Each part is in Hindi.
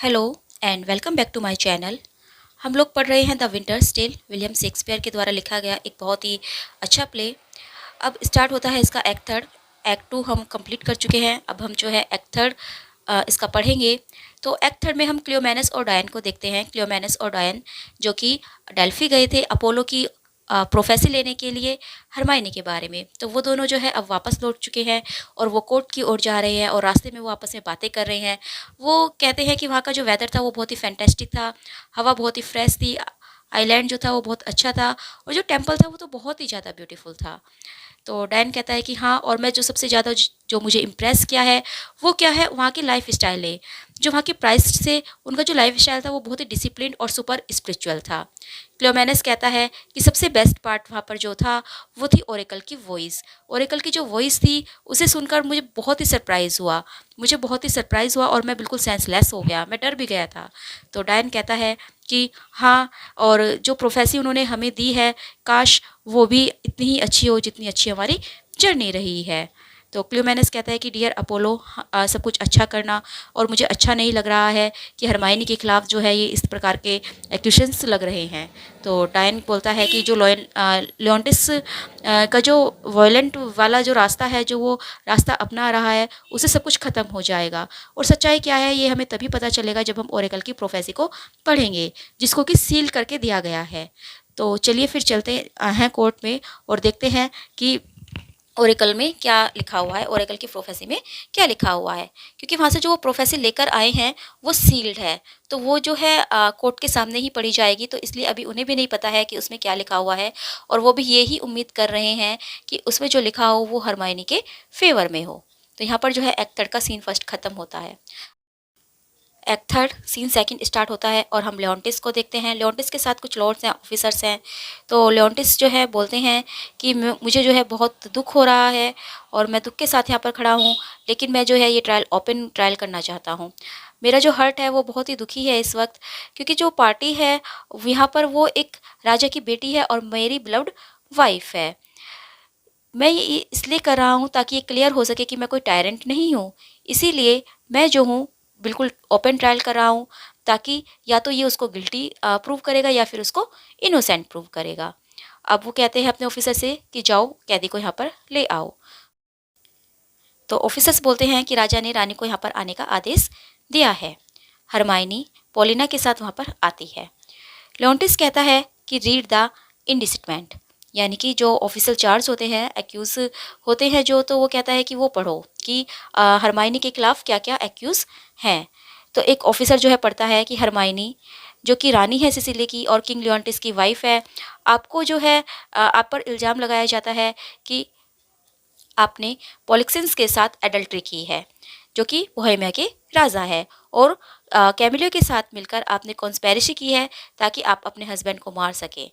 Hello and welcome back to my channel. हम लोग पढ़ रहे हैं the winter's tale, William Shakespeare के द्वारा लिखा गया एक बहुत ही अच्छा प्ले। अब स्टार्ट होता है इसका एक्ट थर्ड। एक्ट टू हम कंप्लीट कर चुके हैं। अब हम जो है एक्ट थर्ड इसका पढ़ेंगे। तो एक्ट थर्ड में हम क्लियोमेनस और डायन को देखते हैं। क्लियोमेनस और डायन जो कि डेल्फी गए थे अपोलो की प्रोफेसी लेने के लिए हरमाइनी के बारे में। तो वो दोनों जो है अब वापस लौट चुके हैं और वो कोर्ट की ओर जा रहे हैं और रास्ते में वो आपस में बातें कर रहे हैं। वो कहते हैं कि वहाँ का जो वेदर था वो बहुत ही फैंटेस्टिक था, हवा बहुत ही फ्रेश थी, आइलैंड जो था वो बहुत अच्छा था और जो टेम्पल था वो तो बहुत ही ज़्यादा ब्यूटीफुल था। तो डैन कहता है कि हाँ, और मैं जो सबसे ज़्यादा जो मुझे इम्प्रेस किया है वो क्या है, वहाँ की लाइफ स्टाइल है। जो वहाँ की प्राइस से उनका जो लाइफ स्टाइल था वो बहुत ही डिसिप्लिन और सुपर स्पिरिचुअल था। क्लियोमेनस कहता है कि सबसे बेस्ट पार्ट वहाँ पर जो था वो थी ओरेकल की वॉइस। ओरेकल की जो वॉइस थी उसे सुनकर मुझे बहुत ही सरप्राइज़ हुआ। मुझे बहुत ही सरप्राइज़ हुआ और मैं बिल्कुल सेंसलेस हो गया, मैं डर भी गया था। तो डायन कहता है कि हाँ, और जो प्रोफेसी उन्होंने हमें दी है, काश वो भी इतनी ही अच्छी हो जितनी अच्छी हमारी जर्नी रही है। तो क्लियोमेनस कहता है कि डियर अपोलो, सब कुछ अच्छा करना, और मुझे अच्छा नहीं लग रहा है कि हरमाइनी के खिलाफ जो है ये इस प्रकार के एक्यूशंस लग रहे हैं। तो डायन बोलता है कि जो लियोंटिस का जो वायलेंट वाला जो रास्ता है, जो वो रास्ता अपना रहा है, उससे सब कुछ ख़त्म हो जाएगा। और सच्चाई क्या है ये हमें तभी पता चलेगा जब हम ओरेकल की प्रोफेसी को पढ़ेंगे, जिसको कि सील करके दिया गया है। तो चलिए फिर चलते हैं कोर्ट में और देखते हैं कि ओरेकल में क्या लिखा हुआ है, ओरेकल की प्रोफेसी में क्या लिखा हुआ है। क्योंकि वहाँ से जो वो प्रोफेसी लेकर आए हैं वो सील्ड है, तो वो जो है कोर्ट के सामने ही पढ़ी जाएगी। तो इसलिए अभी उन्हें भी नहीं पता है कि उसमें क्या लिखा हुआ है, और वो भी यही उम्मीद कर रहे हैं कि उसमें जो लिखा हो वो हरमाइनी के फेवर में हो। तो यहाँ पर जो है एक्ट थर्ड का सीन फर्स्ट खत्म होता है। Act third scene second start होता है और हम लियोंटिस को देखते हैं। लियोंटिस के साथ कुछ लॉर्ड्स हैं, ऑफिसर्स हैं। तो लियोंटिस जो है बोलते हैं कि मुझे जो है बहुत दुख हो रहा है और मैं दुख के साथ यहाँ पर खड़ा हूँ, लेकिन मैं जो है ये ट्रायल ओपन ट्रायल करना चाहता हूँ। मेरा जो हर्ट है वो बहुत ही दुखी है इस वक्त, क्योंकि जो पार्टी है यहाँ पर वो एक राजा की बेटी है और मेरी बिलव्ड वाइफ है। मैं ये इसलिए कर रहा हूँ ताकि ये क्लियर हो सके कि मैं कोई टायरेंट नहीं हूँ। इसीलिए मैं जो हूँ बिल्कुल ओपन ट्रायल कर रहा हूँ, ताकि या तो ये उसको गिल्टी प्रूव करेगा या फिर उसको इनोसेंट प्रूव करेगा। अब वो कहते हैं अपने ऑफिसर से कि जाओ कैदी को यहाँ पर ले आओ। तो ऑफिसर्स बोलते हैं कि राजा ने रानी को यहाँ पर आने का आदेश दिया है। हरमाइनी पॉलिना के साथ वहाँ पर आती है। लियोंटिस कहता है कि रीड द इंडिसिटमेंट, यानी कि जो ऑफिशियल चार्ज होते हैं, एक्यूज होते हैं जो, तो वो कहता है कि वो पढ़ो कि हरमाइनी के खिलाफ क्या क्या एक्यूज हैं। तो एक ऑफिसर जो है पढ़ता है कि हरमाइनी जो कि रानी है सिसिली की और किंग लियोंटिस की वाइफ है, आपको जो है आप पर इल्ज़ाम लगाया जाता है कि आपने पॉलिक्सिन्स के साथ एडल्ट्री की है, जो कि बोहेमिया के राजा है, और कैमिलियो के साथ मिलकर आपने कॉन्स्पेरेसी की है ताकि आप अपने हस्बैंड को मार सकें।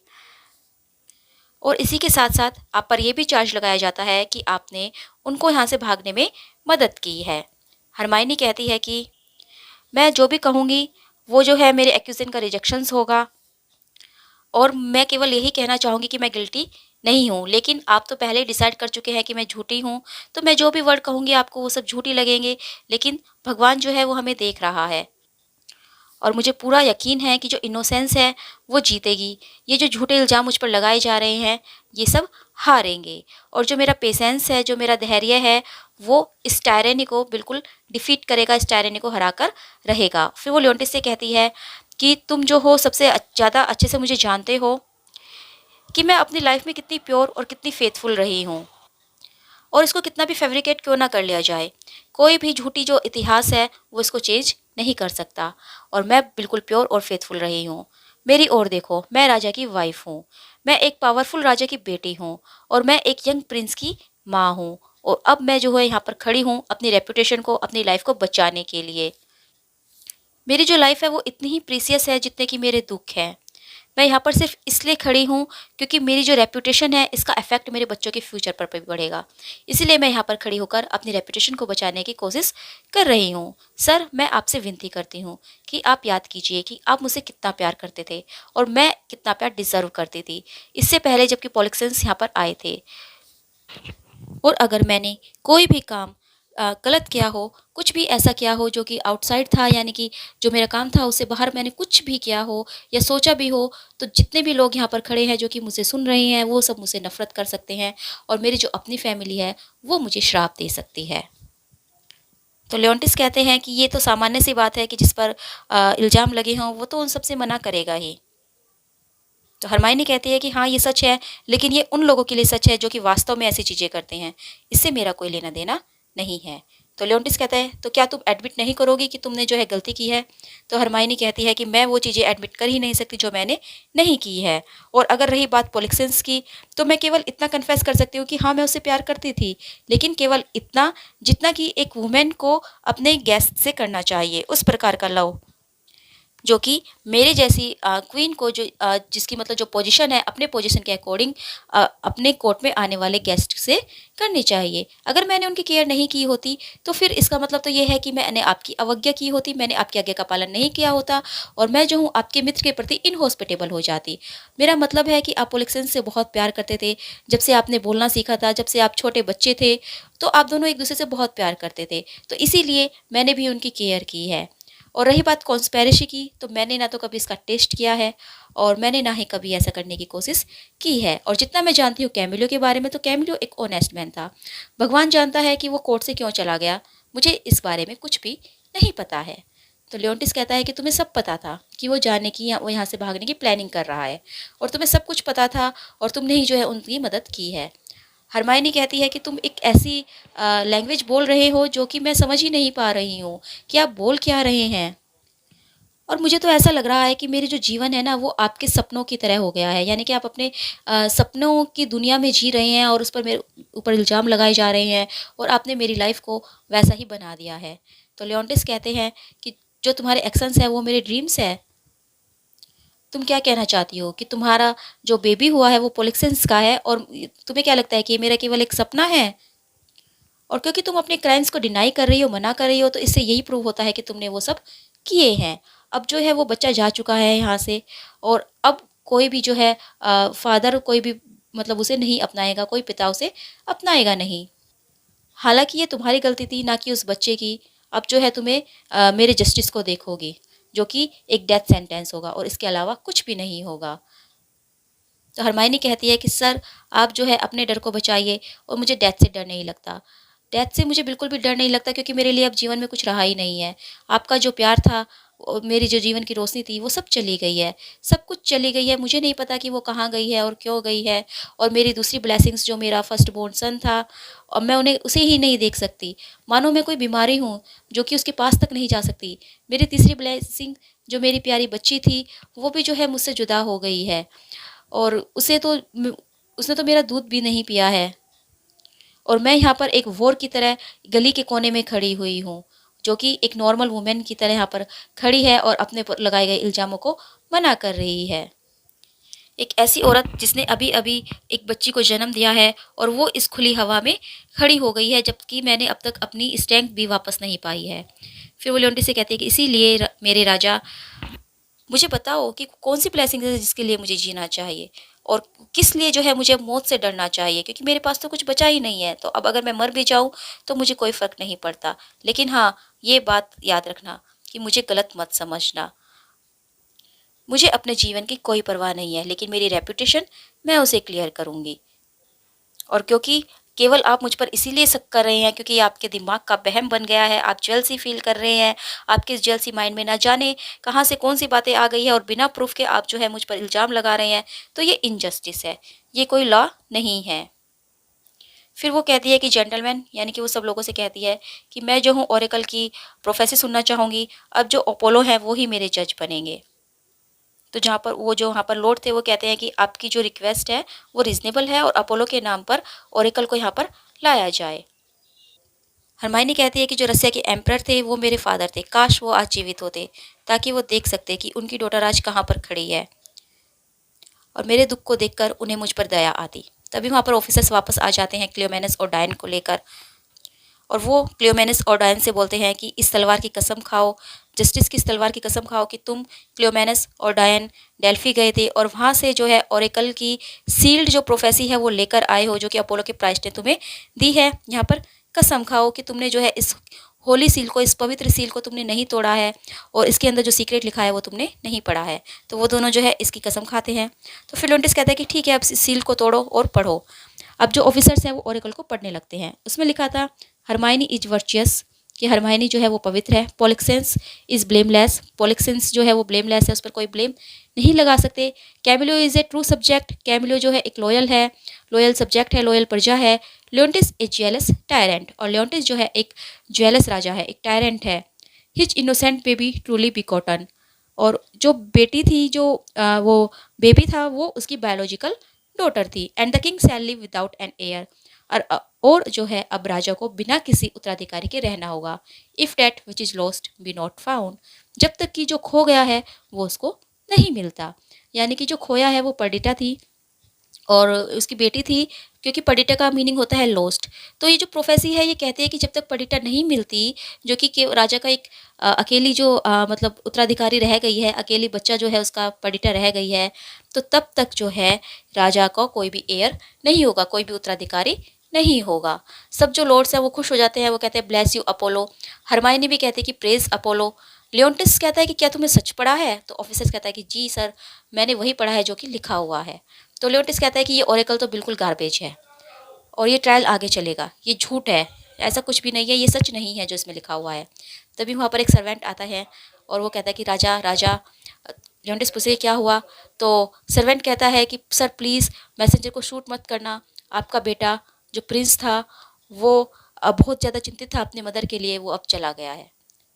और इसी के साथ साथ आप पर यह भी चार्ज लगाया जाता है कि आपने उनको यहाँ से भागने में मदद की है। हरमाइनी कहती है कि मैं जो भी कहूँगी वो जो है मेरे एक्यूजन का रिजेक्शंस होगा, और मैं केवल यही कहना चाहूँगी कि मैं गिल्टी नहीं हूँ, लेकिन आप तो पहले ही डिसाइड कर चुके हैं कि मैं झूठी हूँ, तो मैं जो भी वर्ड कहूँगी आपको वो सब झूठी लगेंगे। लेकिन भगवान जो है वो हमें देख रहा है और मुझे पूरा यकीन है कि जो इनोसेंस है वो जीतेगी। ये जो झूठे इल्ज़ाम मुझ पर लगाए जा रहे हैं ये सब हारेंगे, और जो मेरा पेशेंस है, जो मेरा धैर्य है, वो इस टायरेनी को बिल्कुल डिफीट करेगा, इस टायरेनी को हराकर रहेगा। फिर वो लियोंटिस से कहती है कि तुम जो हो सबसे ज़्यादा अच्छे से मुझे जानते हो कि मैं अपनी लाइफ में कितनी प्योर और कितनी फेथफुल रही हूँ, और इसको कितना भी फेब्रिकेट क्यों ना कर लिया जाए, कोई भी झूठी जो इतिहास है वो इसको चेंज नहीं कर सकता। और मैं बिल्कुल प्योर और फेथफुल रही हूँ। मेरी ओर देखो, मैं राजा की वाइफ हूँ, मैं एक पावरफुल राजा की बेटी हूँ, और मैं एक यंग प्रिंस की माँ हूँ। और अब मैं जो है यहाँ पर खड़ी हूँ अपनी रेपुटेशन को, अपनी लाइफ को बचाने के लिए। मेरी जो लाइफ है वो इतनी ही प्रीसियस है जितने कि मेरे दुख हैं। मैं यहाँ पर सिर्फ इसलिए खड़ी हूँ क्योंकि मेरी जो रेपुटेशन है इसका इफेक्ट मेरे बच्चों के फ्यूचर पर भी पड़ेगा। इसीलिए मैं यहाँ पर खड़ी होकर अपनी रेपुटेशन को बचाने की कोशिश कर रही हूँ। सर, मैं आपसे विनती करती हूँ कि आप याद कीजिए कि आप मुझसे कितना प्यार करते थे और मैं कितना प्यार डिजर्व करती थी, इससे पहले जबकि पॉलिक्सेंस यहाँ पर आए थे। और अगर मैंने कोई भी काम गलत किया हो, कुछ भी ऐसा किया हो जो कि आउटसाइड था, यानी कि जो मेरा काम था उससे बाहर मैंने कुछ भी किया हो या सोचा भी हो, तो जितने भी लोग यहाँ पर खड़े हैं जो कि मुझसे सुन रहे हैं, वो सब मुझसे नफ़रत कर सकते हैं और मेरी जो अपनी फैमिली है वो मुझे श्राप दे सकती है। तो लियोंटिस कहते हैं कि ये तो सामान्य सी बात है कि जिस पर इल्ज़ाम लगे हों वो तो उन सब से मना करेगा ही। तो हरमाइनी कहती है कि हाँ, ये सच है, लेकिन ये उन लोगों के लिए सच है जो कि वास्तव में ऐसी चीज़ें करते हैं। इससे मेरा कोई लेना-देना नहीं है। तो लियोंटिस कहता है, तो क्या तुम एडमिट नहीं करोगी कि तुमने जो है गलती की है? तो हरमाइनी कहती है कि मैं वो चीज़ें एडमिट कर ही नहीं सकती जो मैंने नहीं की है। और अगर रही बात पॉलिटिशियंस की, तो मैं केवल इतना कन्फेस कर सकती हूँ कि हाँ, मैं उससे प्यार करती थी, लेकिन केवल इतना जितना कि एक वुमेन को अपने गेस्ट से करना चाहिए, उस प्रकार का लव। जो कि मेरे जैसी क्वीन को जो जिसकी मतलब जो पोजीशन है अपने पोजीशन के अकॉर्डिंग अपने कोर्ट में आने वाले गेस्ट से करनी चाहिए। अगर मैंने उनकी केयर नहीं की होती तो फिर इसका मतलब तो ये है कि मैंने आपकी अवज्ञा की होती, मैंने आपकी आज्ञा का पालन नहीं किया होता और मैं जो हूँ आपके मित्र के प्रति इनहॉस्पिटेबल हो जाती। मेरा मतलब है कि आप पोलिक्सेंस से बहुत प्यार करते थे। जब से आपने बोलना सीखा था, जब से आप छोटे बच्चे थे, तो आप दोनों एक दूसरे से बहुत प्यार करते थे। तो इसीलिए मैंने भी उनकी केयर की है। और रही बात कॉन्स्पेरेसी की, तो मैंने ना तो कभी इसका टेस्ट किया है और मैंने ना ही कभी ऐसा करने की कोशिश की है। और जितना मैं जानती हूँ कैमिलो के बारे में, तो कैमिलो एक ऑनेस्ट मैन था। भगवान जानता है कि वो कोर्ट से क्यों चला गया, मुझे इस बारे में कुछ भी नहीं पता है। तो लियोंटिस कहता है कि तुम्हें सब पता था कि वो जाने की या वो यहाँ से भागने की प्लानिंग कर रहा है और तुम्हें सब कुछ पता था और तुमने ही जो है उनकी मदद की है। हरमाइनी कहती है कि तुम एक ऐसी लैंग्वेज बोल रहे हो जो कि मैं समझ ही नहीं पा रही हूँ कि आप बोल क्या रहे हैं। और मुझे तो ऐसा लग रहा है कि मेरी जो जीवन है ना वो आपके सपनों की तरह हो गया है, यानी कि आप अपने सपनों की दुनिया में जी रहे हैं और उस पर मेरे ऊपर इल्ज़ाम लगाए जा रहे हैं और आपने मेरी लाइफ को वैसा ही बना दिया है। तो लियोंटिस कहते हैं कि जो तुम्हारे एक्शंस है वो मेरे ड्रीम्स है। तुम क्या कहना चाहती हो कि तुम्हारा जो बेबी हुआ है वो पोलिक्सेंस का है और तुम्हें क्या लगता है कि ये मेरा केवल एक सपना है? और क्योंकि तुम अपने क्राइम्स को डिनाई कर रही हो, मना कर रही हो, तो इससे यही प्रूव होता है कि तुमने वो सब किए हैं। अब जो है वो बच्चा जा चुका है यहाँ से और अब कोई भी जो है फादर कोई भी मतलब उसे नहीं अपनाएगा, कोई पिता उसे अपनाएगा नहीं। हालाँकि ये तुम्हारी गलती थी, ना कि उस बच्चे की। अब जो है तुम्हें मेरे जस्टिस को देखोगी, जो कि एक डेथ सेंटेंस होगा और इसके अलावा कुछ भी नहीं होगा। तो हरमाइनी कहती है कि सर, आप जो है अपने डर को बचाइए और मुझे डेथ से डर नहीं लगता। डेथ से मुझे बिल्कुल भी डर नहीं लगता क्योंकि मेरे लिए अब जीवन में कुछ रहा ही नहीं है। आपका जो प्यार था और मेरी जो जीवन की रोशनी थी वो सब चली गई है। सब कुछ चली गई है, मुझे नहीं पता कि वो कहाँ गई है और क्यों गई है। और मेरी दूसरी ब्लेसिंग्स जो मेरा फर्स्ट बोर्न सन था और मैं उन्हें उसे ही नहीं देख सकती। मानो मैं कोई बीमारी हूँ जो कि उसके पास तक नहीं जा सकती। मेरी तीसरी ब्लेसिंग जो मेरी प्यारी बच्ची थी वो भी जो है मुझसे जुदा हो गई है और उसने तो मेरा दूध भी नहीं पिया है। और मैं यहाँ पर एक वॉर की तरह गली के कोने में खड़ी हुई हूँ, जो कि एक नॉर्मल वुमेन की तरह यहाँ पर खड़ी है और अपने पर लगाए गए इल्ज़ामों को मना कर रही है। एक ऐसी औरत जिसने अभी-अभी एक बच्ची को जन्म दिया है और वो इस खुली हवा में खड़ी हो गई है, जबकि मैंने अब तक अपनी स्ट्रेंथ भी वापस नहीं पाई है। फिर वो लियोंटिस से कहती है कि इसीलिए मेरे राजा, मुझे बताओ कि कौन सी ब्लेसिंग है जिसके लिए मुझे जीना चाहिए और किस लिए जो है मुझे मौत से डरना चाहिए, क्योंकि मेरे पास तो कुछ बचा ही नहीं है। तो अब अगर मैं मर भी जाऊं तो मुझे कोई फ़र्क नहीं पड़ता। लेकिन हाँ, ये बात याद रखना कि मुझे गलत मत समझना। मुझे अपने जीवन की कोई परवाह नहीं है, लेकिन मेरी रेपुटेशन मैं उसे क्लियर करूँगी। और क्योंकि केवल आप मुझ पर इसीलिए शक कर रहे हैं क्योंकि ये आपके दिमाग का वहम बन गया है, आप जेलसी फील कर रहे हैं, आपके इस जेलसी माइंड में ना जाने कहाँ से कौन सी बातें आ गई है और बिना प्रूफ के आप जो है मुझ पर इल्ज़ाम लगा रहे हैं, तो ये इनजस्टिस है, ये कोई लॉ नहीं है। फिर वो कहती है कि जेंटलमैन, यानी कि वो सब लोगों से कहती है कि मैं जो हूँ ओरेकल की प्रोफेसी सुनना चाहूँगी। अब जो अपोलो हैं वो ही मेरे जज बनेंगे। तो जहाँ पर वो जो वहाँ पर लॉर्ड थे वो कहते हैं कि आपकी जो रिक्वेस्ट है वो रीज़नेबल है और अपोलो के नाम पर ओरेकल को यहाँ पर लाया जाए। हरमाइनी कहती है कि जो रसिया के एम्परर थे वो मेरे फादर थे, काश वो आज जीवित होते ताकि वो देख सकते कि उनकी डॉटर आज कहाँ पर खड़ी है और मेरे दुख को देखकर उन्हें मुझ पर दया आती। तभी वहाँ पर ऑफिसर्स वापस आ जाते हैं क्लियोमेनस और डायन को लेकर और वो क्लियोमेनस और डायन से बोलते हैं कि इस तलवार की कसम खाओ, जस्टिस की इस तलवार की कसम खाओ कि तुम क्लियोमेनस और डायन डेल्फी गए थे और वहाँ से जो है ओरेकल की सील्ड जो प्रोफेसी है वो लेकर आए हो, जो कि अपोलो के प्राइस्ट ने तुम्हें दी है यहाँ पर कसम खाओ कि तुमने जो है इस होली सील को, इस पवित्र सील को तुमने नहीं तोड़ा है और इसके अंदर जो सीक्रेट लिखा है वो तुमने नहीं पढ़ा है। तो वो दोनों जो है इसकी कसम खाते हैं। तो फिर लेontis कहता है कि ठीक है, अब इस सील को तोड़ो और पढ़ो। अब जो ऑफिसर्स हैं वो ओरेकल को पढ़ने लगते हैं। उसमें लिखा था हरमाइनी इज वर्चुअस, कि हरमाइनी जो है वो पवित्र है। पोलिक्सेंस इज ब्लेमलेस, पोलिक्सेंस जो है वो ब्लेमलेस है, उस पर कोई ब्लेम नहीं लगा सकते। Camillo is a true subject, Camillo जो है एक लॉयल है, लॉयल सब्जेक्ट है, लॉयल प्रजा है। लेontis ए जेलस टायरेंट, और लेontis जो है एक जेलस राजा है, एक टायरेंट है। His innocent baby truly begotten, और जो बेटी थी, जो वो बेबी था, वो उसकी बायोलॉजिकल डॉटर थी। And the king shall live without an heir, और जो है अब राजा को बिना किसी उत्तराधिकारी के रहना होगा। If that which is lost be not found, जब तक कि जो खो गया है वो उसको नहीं मिलता। यानी कि जो खोया है वो पर्डिटा थी और उसकी बेटी थी, क्योंकि पर्डिटा का मीनिंग होता है लॉस्ट। तो ये जो प्रोफेसी है ये कहती है कि जब तक पर्डिटा नहीं मिलती, जो कि राजा का एक अकेली जो मतलब उत्तराधिकारी रह गई है, अकेली बच्चा जो है उसका पर्डिटा रह गई है, तो तब तक जो है राजा का कोई भी एयर नहीं होगा, कोई भी उत्तराधिकारी नहीं होगा। सब जो लॉर्ड्स हैं वो खुश हो जाते हैं, वो कहते हैं ब्लेस यू अपोलो। हरमाइनी भी कहते हैं कि प्रेज अपोलो। लेontis कहता है कि क्या तुम्हें सच पढ़ा है? तो ऑफिसर्स कहता है कि जी सर, मैंने वही पढ़ा है जो कि लिखा हुआ है। तो लेontis कहता है कि ये ओरेकल तो बिल्कुल गार्बेज है और ये ट्रायल आगे चलेगा, ये झूठ है, ऐसा कुछ भी नहीं है, ये सच नहीं है जो इसमें लिखा हुआ है। तभी वहाँ पर एक सर्वेंट आता है और वो कहता है कि राजा राजा, लेontis पूछे क्या हुआ? तो सर्वेंट कहता है कि सर प्लीज़ मैसेंजर को शूट मत करना, आपका बेटा जो प्रिंस था वो अब बहुत ज़्यादा चिंतित था अपने मदर के लिए, वो अब चला गया है।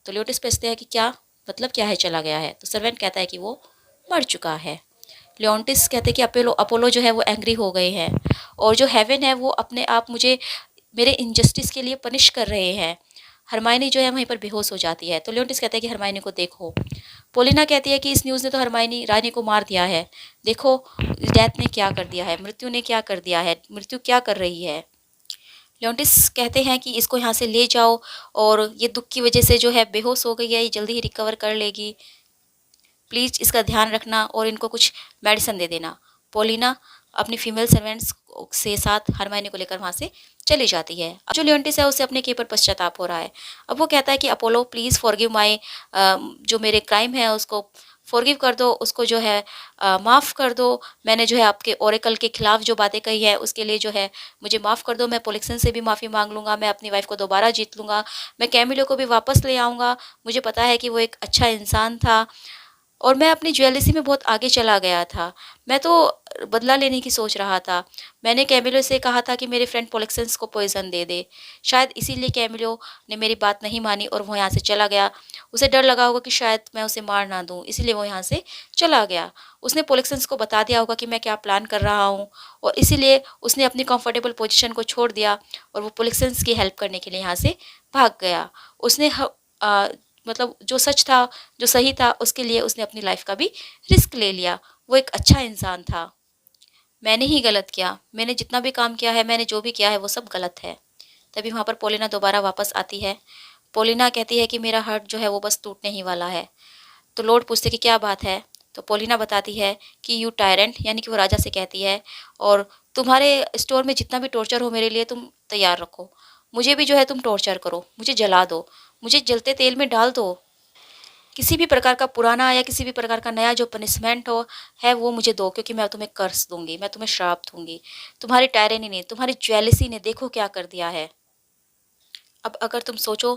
तो लेontis पूछते हैं कि क्या मतलब, क्या है चला गया है? तो सर्वेंट कहता है कि वो मर चुका है। लेontis कहते हैं कि अपोलो अपोलो जो है वो एंग्री हो गए हैं और जो हेवन है वो अपने आप मुझे मेरे इनजस्टिस के लिए पनिश कर रहे हैं। हरमाइनी जो है वहीं पर बेहोश हो जाती है। तो लेontis कहते हैं कि हरमाइनी को देखो। पोलिना कहती है कि इस न्यूज़ ने तो हरमाइनी रानी को मार दिया है, देखो डेथ ने क्या कर दिया है, मृत्यु ने क्या कर दिया है, मृत्यु क्या कर रही है। लेontis कहते हैं कि इसको यहाँ से ले जाओ और ये दुख की वजह से जो है बेहोश हो गई है, ये जल्दी ही रिकवर कर लेगी, प्लीज़ इसका ध्यान रखना और इनको कुछ मेडिसिन दे देना। पोलिना अपनी फीमेल सर्वेंट्स से साथ हरमाइनी को लेकर वहाँ से चली जाती है। अब जो लेontis है उसे अपने के पर पश्चाताप हो रहा है। अब वो कहता है कि अपोलो प्लीज़ फॉरगिव माई, जो मेरे क्राइम है उसको फॉरगिव कर दो, उसको जो है माफ़ कर दो। मैंने जो है आपके ओरेकल के खिलाफ जो बातें कही है उसके लिए जो है मुझे माफ़ कर दो। मैं पोलिक्सन से भी माफ़ी मांग लूँगा, मैं अपनी वाइफ को दोबारा जीत लूँगा, मैं कैमिलो को भी वापस ले आऊँगा। मुझे पता है कि वो एक अच्छा इंसान था और मैं अपनी ज्वेलरी में बहुत आगे चला गया था। मैं तो बदला लेने की सोच रहा था। मैंने कैमिलो से कहा था कि मेरे फ्रेंड पोलिक्सेंस को पॉइज़न दे दे। शायद इसीलिए कैमिलो ने मेरी बात नहीं मानी और वो यहाँ से चला गया। उसे डर लगा होगा कि शायद मैं उसे मार ना दूँ, इसीलिए वो यहाँ से चला गया। उसने पोलिक्सेंस को बता दिया होगा कि मैं क्या प्लान कर रहा हूँ और इसीलिए उसने अपनी कंफर्टेबल पोजीशन को छोड़ दिया और वो पोलिक्सेंस की हेल्प करने के लिए यहाँ से भाग गया। उसने मतलब जो सच था, जो सही था, उसके लिए उसने अपनी लाइफ का भी रिस्क ले लिया। वो एक अच्छा इंसान था। मैंने ही गलत किया, मैंने जितना भी काम किया है, मैंने जो भी किया है वो सब गलत है। तभी वहाँ पर पोलिना दोबारा वापस आती है। पोलिना कहती है कि मेरा हार्ट जो है वो बस टूटने ही वाला है। तो लॉर्ड पूछते कि क्या बात है? तो पोलिना बताती है कि यू टायरेंट, यानी कि वो राजा से कहती है, और तुम्हारे स्टोर में जितना भी टॉर्चर हो मेरे लिए तुम तैयार रखो। मुझे भी जो है तुम टॉर्चर करो, मुझे जला दो, मुझे जलते तेल में डाल दो। किसी भी प्रकार का पुराना या किसी भी प्रकार का नया जो पनिशमेंट हो है वो मुझे दो, क्योंकि मैं तुम्हें कर्स दूंगी, मैं तुम्हें श्राप दूंगी। तुम्हारी टायरेनी ने, तुम्हारी ज्वेलसी ने देखो क्या कर दिया है। अब अगर तुम सोचो,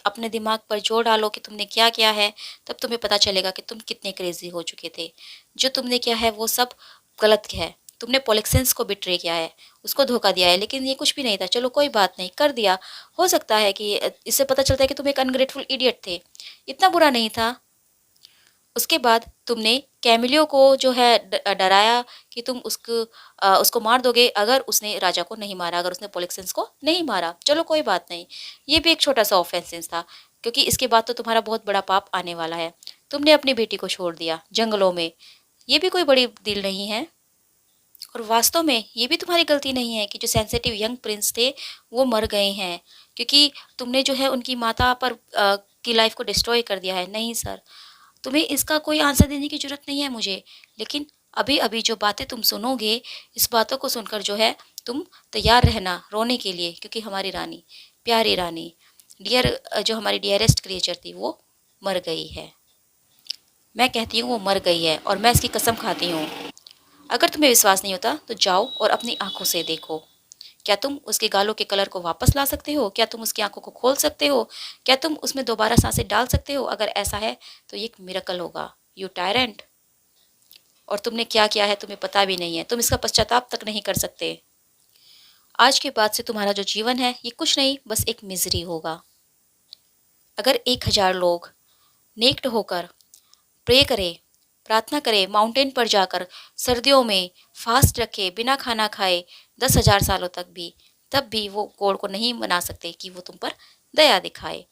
अपने दिमाग पर जोर डालो कि तुमने क्या किया है, तब तुम्हें पता चलेगा कि तुम कितने क्रेजी हो चुके थे। जो तुमने किया है वो सब गलत है। तुमने पोलिक्सेंस को बिट्रे किया है, उसको धोखा दिया है, लेकिन ये कुछ भी नहीं था। चलो कोई बात नहीं, कर दिया। हो सकता है कि इससे पता चलता है कि तुम एक अनग्रेटफुल इडियट थे, इतना बुरा नहीं था। उसके बाद तुमने कैमिलियो को जो है डराया कि तुम उसको मार दोगे अगर उसने राजा को नहीं मारा, अगर उसने पोलिक्सेंस को नहीं मारा। चलो कोई बात नहीं, ये भी एक छोटा सा ऑफेंसेंस था, क्योंकि इसके बाद तो तुम्हारा बहुत बड़ा पाप आने वाला है। तुमने अपनी बेटी को छोड़ दिया जंगलों में, ये भी कोई बड़ी डील नहीं है। और वास्तव में ये भी तुम्हारी गलती नहीं है कि जो सेंसिटिव यंग प्रिंस थे वो मर गए हैं, क्योंकि तुमने जो है उनकी माता पर की लाइफ को डिस्ट्रॉय कर दिया है। नहीं सर, तुम्हें इसका कोई आंसर देने की ज़रूरत नहीं है मुझे, लेकिन अभी अभी जो बातें तुम सुनोगे, इस बातों को सुनकर जो है तुम तैयार रहना रोने के लिए, क्योंकि हमारी रानी प्यारी रानी, डियर जो हमारी डियरेस्ट क्रिएचर थी वो मर गई है। मैं कहती हूँ वो मर गई है और मैं इसकी कसम खाती हूँ। अगर तुम्हें विश्वास नहीं होता तो जाओ और अपनी आंखों से देखो। क्या तुम उसके गालों के कलर को वापस ला सकते हो? क्या तुम उसकी आंखों को खोल सकते हो? क्या तुम उसमें दोबारा सांसें डाल सकते हो? अगर ऐसा है तो ये एक मिरेकल होगा। You tyrant. और तुमने क्या किया है तुम्हें पता भी नहीं है, तुम इसका पश्चाताप तक नहीं कर सकते। आज के बाद से तुम्हारा जो जीवन है ये कुछ नहीं, बस एक मिजरी होगा। अगर 1000 लोग नेक्ड होकर प्रे करे, प्रार्थना करे, माउंटेन पर जाकर सर्दियों में फास्ट रखे, बिना खाना खाए 10,000 सालों तक भी, तब भी वो गॉड को नहीं मना सकते कि वो तुम पर दया दिखाए।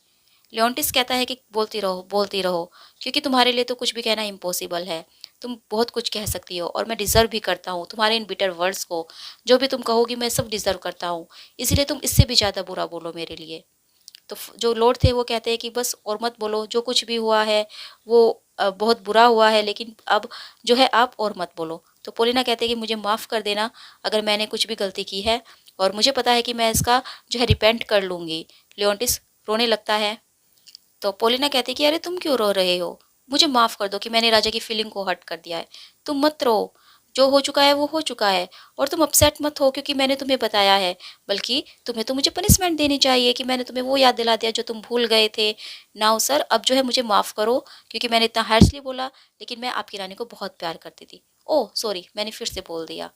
लियोन्टिस कहता है कि बोलती रहो, क्योंकि तुम्हारे लिए तो कुछ भी कहना इम्पॉसिबल है। तुम बहुत कुछ कह सकती हो और मैं डिज़र्व भी करता हूँ तुम्हारे इन बिटर वर्ड्स को। जो भी तुम कहोगी मैं सब डिज़र्व करता हूँ, इसलिए तुम इससे भी ज़्यादा बुरा बोलो मेरे लिए। तो जो लॉर्ड थे वो कहते हैं कि बस और मत बोलो, जो कुछ भी हुआ है वो बहुत बुरा हुआ है, लेकिन अब जो है आप और मत बोलो। तो पोलिना कहते हैं कि मुझे माफ़ कर देना अगर मैंने कुछ भी गलती की है, और मुझे पता है कि मैं इसका जो है रिपेंट कर लूँगी। लियोन्टिस रोने लगता है। तो पोलिना कहती है कि अरे तुम क्यों रो रहे हो? मुझे माफ़ कर दो कि मैंने राजा की फीलिंग को हर्ट कर दिया है। तुम मत रो, जो हो चुका है वो हो चुका है। और तुम अपसेट मत हो क्योंकि मैंने तुम्हें बताया है, बल्कि तुम्हें तो मुझे पनिशमेंट देनी चाहिए कि मैंने तुम्हें वो याद दिला दिया जो तुम भूल गए थे। नाउ सर, अब जो है मुझे माफ़ करो क्योंकि मैंने इतना हार्शली बोला, लेकिन मैं आपकी रानी को बहुत प्यार करती थी। ओह सॉरी, मैंने फिर से बोल दिया।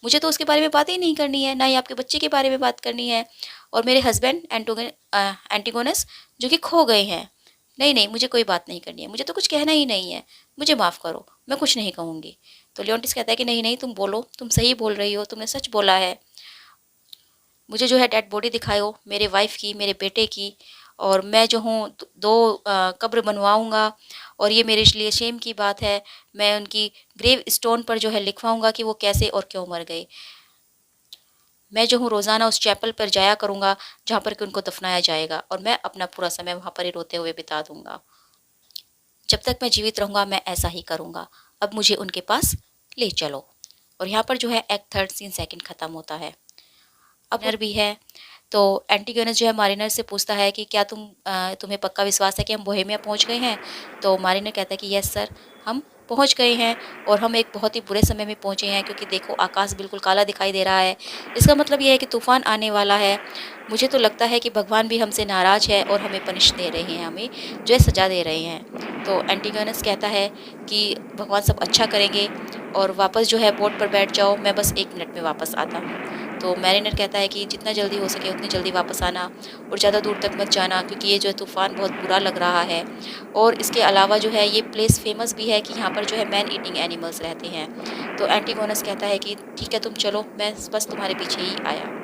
मुझे तो उसके बारे में बात ही नहीं करनी है, ना ही आपके बच्चे के बारे में बात करनी है, और मेरे हस्बैंड एंटिगोनस जो कि खो गए हैं। नहीं नहीं, मुझे कोई बात नहीं करनी है, मुझे तो कुछ कहना ही नहीं है। मुझे माफ़ करो, मैं कुछ नहीं कहूँगी। तो लियोन्टिस कहता है कि नहीं नहीं, तुम बोलो, तुम सही बोल रही हो, तुमने सच बोला है। मुझे जो है डेड बॉडी दिखाओ मेरे वाइफ की, मेरे बेटे की, और मैं जो हूँ दो कब्र बनवाऊँगा, और ये मेरे लिए शेम की बात है। मैं उनकी ग्रेव स्टोन पर जो है लिखवाऊँगा कि वो कैसे और क्यों मर गए। मैं जो हूँ रोज़ाना उस चैपल पर जाया करूँगा जहाँ पर कि उनको दफनाया जाएगा, और मैं अपना पूरा समय वहाँ पर ही रोते हुए बिता दूँगा। जब तक मैं जीवित रहूँगा मैं ऐसा ही करूँगा। अब मुझे उनके पास ले चलो। और यहाँ पर जो है एक्ट थर्ड सीन सेकंड ख़त्म होता है। अब नर भी है, तो एंटीगोनस जो है मारिनर से पूछता है कि क्या तुम्हें पक्का विश्वास है कि हम बोहेमिया पहुँच गए हैं? तो मारिनर कहता है कि यस सर, हम पहुँच गए हैं, और हम एक बहुत ही बुरे समय में पहुँचे हैं, क्योंकि देखो आकाश बिल्कुल काला दिखाई दे रहा है। इसका मतलब ये है कि तूफ़ान आने वाला है। मुझे तो लगता है कि भगवान भी हमसे नाराज़ है और हमें पनिश दे रहे हैं, हमें जो है सज़ा दे रहे हैं। तो एंटीगोनस कहता है कि भगवान सब अच्छा करेंगे, और वापस जो है बोट पर बैठ जाओ, मैं बस 1 मिनट में वापस आता हूँ। तो मैरिनर कहता है कि जितना जल्दी हो सके उतनी जल्दी वापस आना, और ज़्यादा दूर तक मत जाना, क्योंकि ये जो है तूफ़ान बहुत बुरा लग रहा है। और इसके अलावा जो है ये प्लेस फेमस भी है कि यहाँ पर जो है मैन ईटिंग एनिमल्स रहते हैं। तो एंटीगोनस कहता है कि ठीक है तुम चलो, मैं बस तुम्हारे पीछे ही आया।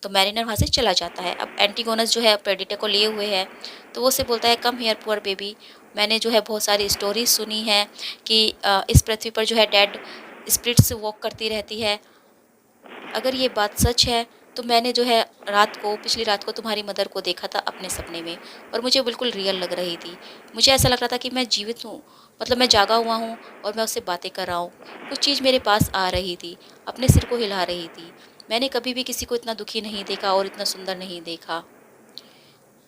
तो मैरिनर वहाँ से चला जाता है। अब एंटीगोनस जो है प्रेडिटर को लिए हुए है, तो वो उसे बोलता है कम हियर पुअर बेबी, मैंने जो है बहुत सारी स्टोरीज सुनी है कि इस पृथ्वी पर जो है डेड स्पिरिट्स वॉक करती रहती है। अगर ये बात सच है तो मैंने जो है पिछली रात को तुम्हारी मदर को देखा था अपने सपने में, और मुझे बिल्कुल रियल लग रही थी। मुझे ऐसा लग रहा था कि मैं जीवित हूँ, मतलब मैं जागा हुआ हूँ और मैं उससे बातें कर रहा हूँ। कुछ चीज़ मेरे पास आ रही थी, अपने सिर को हिला रही थी। मैंने कभी भी किसी को इतना दुखी नहीं देखा और इतना सुंदर नहीं देखा।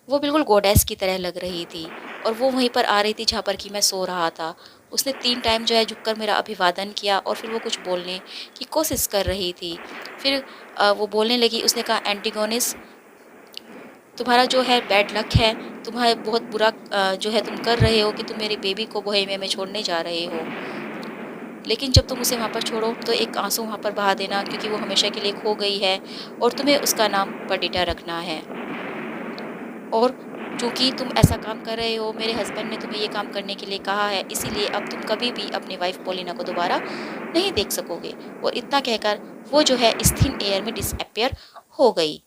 वो बिल्कुल गॉडेस की तरह लग रही थी, और वो वहीं पर आ रही थी जहाँ पर कि मैं सो रहा था। उसने 3 टाइम जो है झुककर मेरा अभिवादन किया, और फिर वो कुछ बोलने की कोशिश कर रही थी। फिर वो बोलने लगी, उसने कहा एंटीगोनिस, तुम्हारा जो है बैड लक है, तुम्हारे बहुत बुरा जो है तुम कर रहे हो कि तुम मेरे बेबी को बोहेमिया में छोड़ने जा रहे हो। लेकिन जब तुम उसे वहाँ पर छोड़ो तो एक आंसू वहाँ पर बहा देना, क्योंकि वो हमेशा के लिए खो गई है, और तुम्हें उसका नाम पर्डिटा रखना है। और चूँकि तुम ऐसा काम कर रहे हो, मेरे हस्बैंड ने तुम्हें ये काम करने के लिए कहा है, इसीलिए अब तुम कभी भी अपनी वाइफ पोलिना को दोबारा नहीं देख सकोगे। और इतना कहकर वो जो है इस थिन एयर में डिसअपियर हो गई।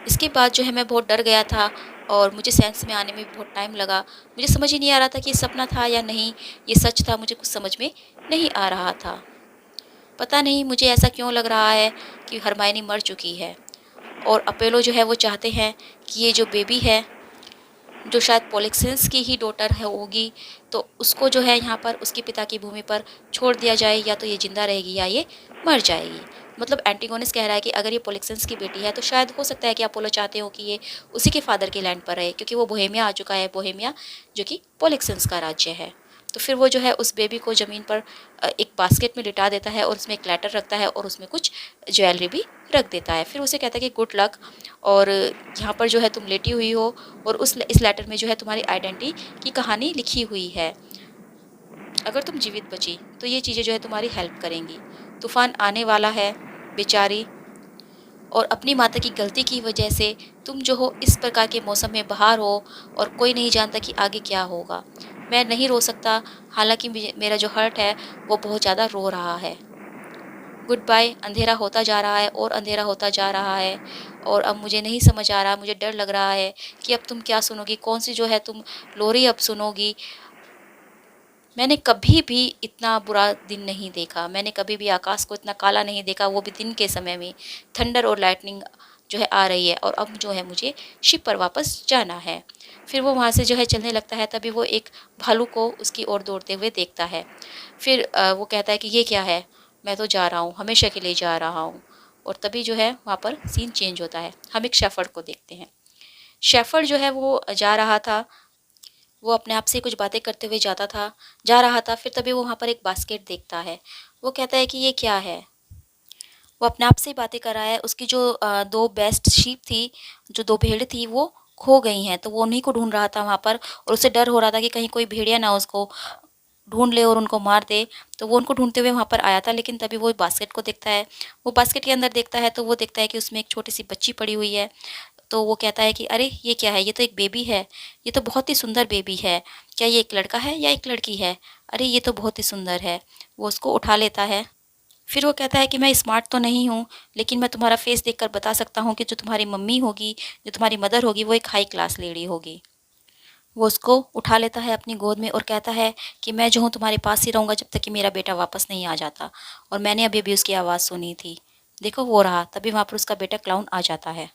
इसके बाद जो है मैं बहुत डर गया था, और मुझे सेंस में आने में भी बहुत टाइम लगा। मुझे समझ ही नहीं आ रहा था कि ये सपना था या नहीं, ये सच था, मुझे कुछ समझ में नहीं आ रहा था। पता नहीं मुझे ऐसा क्यों लग रहा है कि हरमायनी मर चुकी है, और अपोलो जो है वो चाहते हैं कि ये जो बेबी है, जो शायद पोलिक्सेंस की ही डॉटर है होगी, तो उसको जो है यहाँ पर उसके पिता की भूमि पर छोड़ दिया जाए, या तो ये जिंदा रहेगी या ये मर जाएगी। मतलब एंटीगोनिस कह रहा है कि अगर ये पोलिक्सेंस की बेटी है तो शायद हो सकता है कि अपोलो चाहते हो कि ये उसी के फादर के लैंड पर रहे, क्योंकि वो बोहेमिया आ चुका है, बोहेमिया जो कि पोलिक्सेंस का राज्य है। तो फिर वो जो है उस बेबी को ज़मीन पर एक बास्केट में लिटा देता है और उसमें एक लेटर रखता है और उसमें कुछ ज्वेलरी भी रख देता है। फिर उसे कहता है कि गुड लक, और यहाँ पर जो है तुम लेटी हुई हो और इस लेटर में जो है तुम्हारी आइडेंटिटी की कहानी लिखी हुई है। अगर तुम जीवित बची तो ये चीज़ें जो है तुम्हारी हेल्प करेंगी। तूफान आने वाला है बेचारी, और अपनी माता की गलती की वजह से तुम जो हो इस प्रकार के मौसम में बाहर हो और कोई नहीं जानता कि आगे क्या होगा। मैं नहीं रो सकता, हालांकि मेरा जो हर्ट है वो बहुत ज़्यादा रो रहा है। Good bye. अंधेरा होता जा रहा है और अंधेरा होता जा रहा है, और अब मुझे नहीं समझ आ रहा, मुझे डर लग रहा है कि अब तुम क्या सुनोगी, कौन सी जो है तुम लोरी अब सुनोगी। मैंने कभी भी इतना बुरा दिन नहीं देखा, मैंने कभी भी आकाश को इतना काला नहीं देखा, वो भी दिन के समय में। थंडर और लाइटनिंग जो है आ रही है, और अब जो है मुझे शिप पर वापस जाना है। फिर वो वहाँ से जो है चलने लगता है, तभी वो एक भालू को उसकी ओर दौड़ते हुए देखता है। फिर वो कहता है कि ये क्या है, मैं तो जा रहा हूँ, हमेशा के लिए जा रहा हूँ। और तभी जो है वहाँ पर सीन चेंज होता है, हम एक शेफर्ड को देखते हैं। शेफर्ड जो है वो जा रहा था, वो अपने आप से कुछ बातें करते हुए जा रहा था। फिर तभी वो वहाँ पर एक बास्केट देखता है। वो कहता है कि ये क्या है। वो अपने आप से ही बातें कर रहा है। उसकी जो दो बेस्ट शीप थी, जो दो भेड़ थी, वो खो गई हैं, तो वो उन्हीं को ढूंढ रहा था वहाँ पर, और उसे डर हो रहा था कि कहीं कोई भेड़िया ना उसको ढूंढ ले और उनको मार दे। तो वो उनको ढूंढते हुए वहाँ पर आया था, लेकिन तभी वो बास्केट को देखता है। वो बास्केट के अंदर देखता है तो वो देखता है कि उसमें एक छोटी सी बच्ची पड़ी हुई है। तो वो कहता है कि अरे ये क्या है, ये तो एक बेबी है, ये तो बहुत ही सुंदर बेबी है। क्या ये एक लड़का है या एक लड़की है? अरे ये तो बहुत ही सुंदर है। वो उसको उठा लेता है। फिर वो कहता है कि मैं स्मार्ट तो नहीं हूँ, लेकिन मैं तुम्हारा फेस देखकर बता सकता हूँ कि जो तुम्हारी मम्मी होगी, जो तुम्हारी मदर होगी, वो एक हाई क्लास लेडी होगी। वो उसको उठा लेता है अपनी गोद में और कहता है कि मैं जो हूँ तुम्हारे पास ही रहूँगा जब तक कि मेरा बेटा वापस नहीं आ जाता। और मैंने अभी अभी उसकी आवाज़ सुनी थी। देखो वो रहा। तभी वहाँ पर उसका बेटा क्लाउन आ जाता है।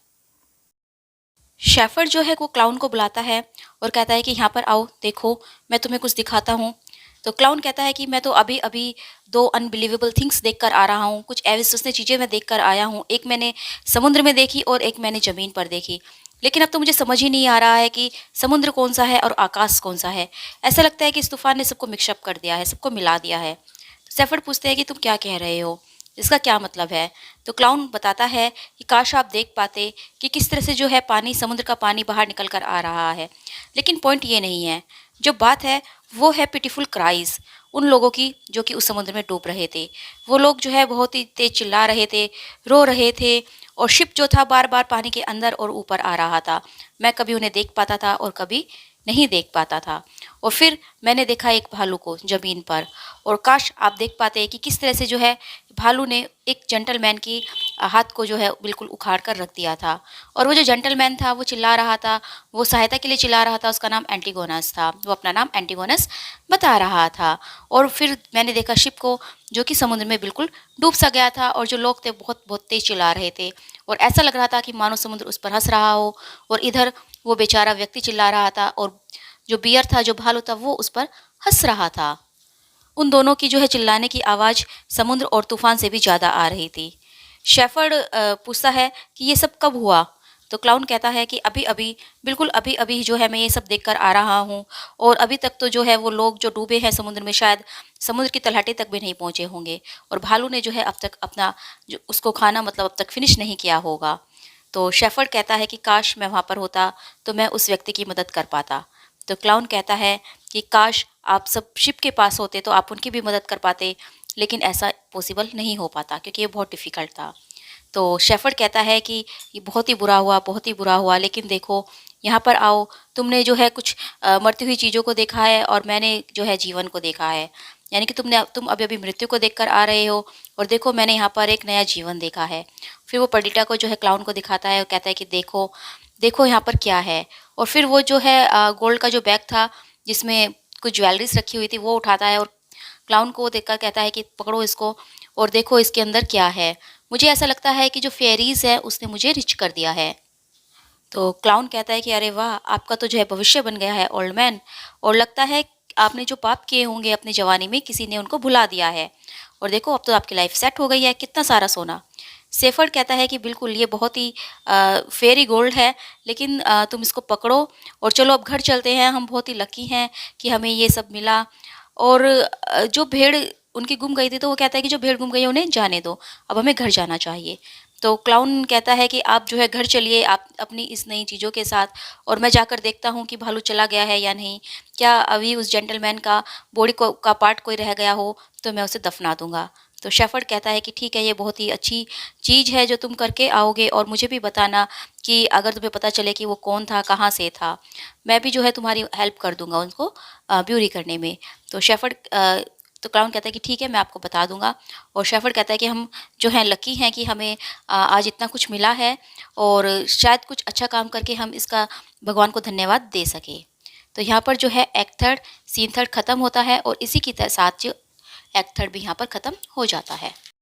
शेफर्ड जो है वो क्लाउन को बुलाता है और कहता है कि यहाँ पर आओ, देखो मैं तुम्हें कुछ दिखाता हूँ। तो क्लाउन कहता है कि मैं तो अभी अभी दो अनबिलीवेबल थिंग्स देख कर आ रहा हूँ, कुछ अविश्वसनीय चीज़ें मैं देख कर आया हूँ। एक मैंने समुद्र में देखी और एक मैंने ज़मीन पर देखी, लेकिन अब तो मुझे समझ ही नहीं आ रहा है कि समुद्र कौन सा है और आकाश कौन सा है। ऐसा लगता है कि इस तूफान ने सबको मिक्सअप कर दिया है, सबको मिला दिया है। तो शेफर्ड पूछते हैं कि तुम क्या कह रहे हो, इसका क्या मतलब है। तो क्लाउन बताता है कि काश आप देख पाते कि किस तरह से जो है पानी, समुद्र का पानी बाहर निकल कर आ रहा है। लेकिन पॉइंट ये नहीं है, जो बात है वो है पिटीफुल क्राइज उन लोगों की जो कि उस समुद्र में डूब रहे थे। वो लोग जो है बहुत ही तेज चिल्ला रहे थे, रो रहे थे, और शिप जो था बार बार पानी के अंदर और ऊपर आ रहा था। मैं कभी उन्हें देख पाता था और कभी नहीं देख पाता था। और फिर मैंने देखा एक भालू को ज़मीन पर, और काश आप देख पाते कि किस तरह से जो है भालू ने एक जेंटलमैन की हाथ को जो है बिल्कुल उखाड़ कर रख दिया था। और वो जो जेंटलमैन था वो चिल्ला रहा था, वो सहायता के लिए चिल्ला रहा था। उसका नाम एंटीगोनस था, वो अपना नाम एंटीगोनस बता रहा था। और फिर मैंने देखा शिप को जो कि समुद्र में बिल्कुल डूब सा गया था, और जो लोग थे बहुत बहुत तेज चिल्ला रहे थे, और ऐसा लग रहा था कि मानो समुद्र उस पर हंस रहा हो, और इधर वो बेचारा व्यक्ति चिल्ला रहा था, और जो बियर था, जो भालू था, वो उस पर हंस रहा था। उन दोनों की जो है चिल्लाने की आवाज़ समुद्र और तूफान से भी ज़्यादा आ रही थी। शेफर्ड पूछता है कि ये सब कब हुआ। तो क्लाउन कहता है कि अभी अभी, बिल्कुल अभी अभी जो है मैं ये सब देख कर आ रहा हूँ, और अभी तक तो जो है वो लोग जो डूबे हैं समुद्र में शायद समुद्र की तलहटी तक भी नहीं पहुँचे होंगे, और भालू ने जो है अब तक अपना जो उसको खाना मतलब अब तक फिनिश नहीं किया होगा। तो शेफर्ड कहता है कि काश मैं वहाँ पर होता तो मैं उस व्यक्ति की मदद कर पाता। तो क्लाउन कहता है कि काश आप सब शिप के पास होते तो आप उनकी भी मदद कर पाते, लेकिन ऐसा पॉसिबल नहीं हो पाता क्योंकि ये बहुत डिफ़िकल्ट था। तो शेफर्ड कहता है कि ये बहुत ही बुरा हुआ, बहुत ही बुरा हुआ, लेकिन देखो यहाँ पर आओ, तुमने जो है कुछ मरती हुई चीज़ों को देखा है और मैंने जो है जीवन को देखा है। यानी कि तुम अभी अभी मृत्यु को देखकर आ रहे हो, और देखो मैंने यहाँ पर एक नया जीवन देखा है। फिर वो पर्डिटा को जो है क्लाउन को दिखाता है और कहता है कि देखो देखो यहाँ पर क्या है। और फिर वो जो है गोल्ड का जो बैग था जिसमें कुछ ज्वेलरीज रखी हुई थी वो उठाता है, और क्लाउन को वो देखकर कहता है कि पकड़ो इसको और देखो इसके अंदर क्या है। मुझे ऐसा लगता है कि जो फेरीज है उसने मुझे रिच कर दिया है। तो क्लाउन कहता है कि अरे वाह, आपका तो जो है भविष्य बन गया है ओल्ड मैन, और लगता है आपने जो पाप किए होंगे अपनी जवानी में किसी ने उनको भुला दिया है, और देखो अब तो आपकी लाइफ सेट हो गई है, कितना सारा सोना। शेफर्ड कहता है कि बिल्कुल ये बहुत ही फेयरी गोल्ड है, लेकिन तुम इसको पकड़ो और चलो अब घर चलते हैं, हम बहुत ही लकी हैं कि हमें ये सब मिला। और जो भेड़ उनकी गुम गई थी, तो वो कहता है कि जो भेड़ गुम गई है उन्हें जाने दो, अब हमें घर जाना चाहिए। तो क्लाउन कहता है कि आप जो है घर चलिए, आप अपनी इस नई चीज़ों के साथ, और मैं जाकर देखता हूँ कि भालू चला गया है या नहीं, क्या अभी उस जेंटलमैन का बॉडी को का पार्ट कोई रह गया हो तो मैं उसे दफना दूंगा। तो शेफर्ड कहता है कि ठीक है, ये बहुत ही अच्छी चीज़ है जो तुम करके आओगे, और मुझे भी बताना कि अगर तुम्हें पता चले कि वो कौन था, कहाँ से था, मैं भी जो है तुम्हारी हेल्प कर दूंगा उनको ब्यूरी करने में। तो शेफर्ड तो क्लाउन कहता है कि ठीक है, मैं आपको बता दूंगा। और शेफर्ड कहता है कि हम जो हैं लकी हैं कि हमें आज इतना कुछ मिला है, और शायद कुछ अच्छा काम करके हम इसका भगवान को धन्यवाद दे सके। तो यहाँ पर जो है एक्ट थर्ड सीन थर्ड ख़त्म होता है, और इसी के साथ जो एक्ट थर्ड भी यहाँ पर ख़त्म हो जाता है।